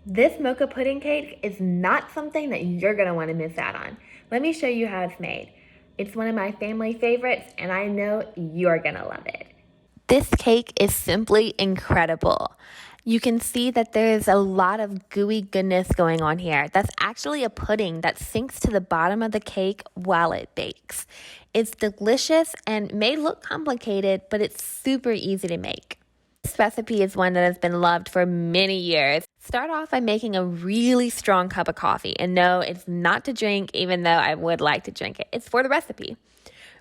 This mocha pudding cake is not something that you're gonna wanna miss out on. Let me show you how it's made. It's one of my family favorites, and I know you're gonna love it. This cake is simply incredible. You can see that there is a lot of gooey goodness going on here. That's actually a pudding that sinks to the bottom of the cake while it bakes. It's delicious and may look complicated, but it's super easy to make. This recipe is one that has been loved for many years. Start off by making a really strong cup of coffee. And no, it's not to drink, even though I would like to drink it. It's for the recipe.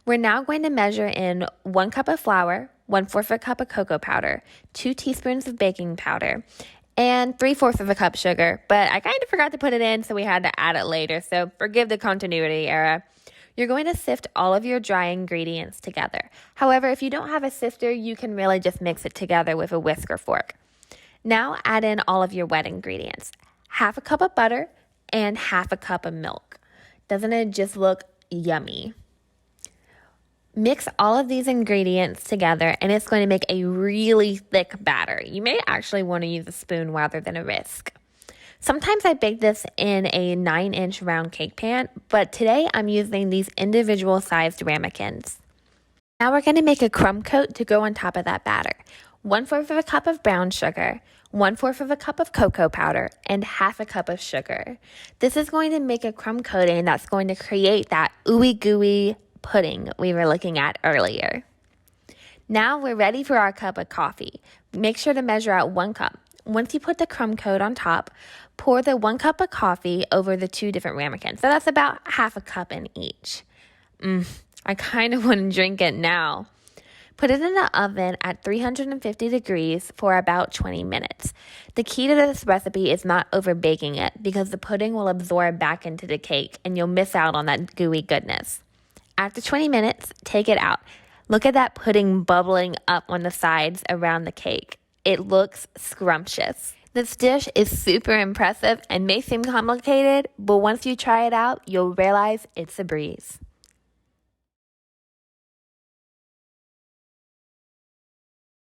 We're now going to measure in 1 cup of flour, 1/4 of a cup of cocoa powder, 2 teaspoons of baking powder, and 3/4 of a cup sugar. But I kind of forgot to put it in, so we had to add it later. So forgive the continuity error. You're going to sift all of your dry ingredients together. However, if you don't have a sifter, you can really just mix it together with a whisk or fork. Now add in all of your wet ingredients. 1/2 cup of butter and 1/2 cup of milk. Doesn't it just look yummy? Mix all of these ingredients together and it's going to make a really thick batter. You may actually want to use a spoon rather than a whisk. Sometimes I bake this in a 9-inch round cake pan, but today I'm using these individual sized ramekins. Now we're going to make a crumb coat to go on top of that batter. 1/4 of a cup of brown sugar, 1/4 of a cup of cocoa powder, and 1/2 cup of sugar. This is going to make a crumb coating that's going to create that ooey gooey pudding we were looking at earlier. Now we're ready for our cup of coffee. Make sure to measure out 1 cup. Once you put the crumb coat on top, pour the 1 cup of coffee over the 2 different ramekins. So that's about 1/2 cup in each. I kind of want to drink it now. Put it in the oven at 350 degrees for about 20 minutes. The key to this recipe is not over baking it because the pudding will absorb back into the cake and you'll miss out on that gooey goodness. After 20 minutes, take it out. Look at that pudding bubbling up on the sides around the cake. It looks scrumptious. This dish is super impressive and may seem complicated, but once you try it out, you'll realize it's a breeze.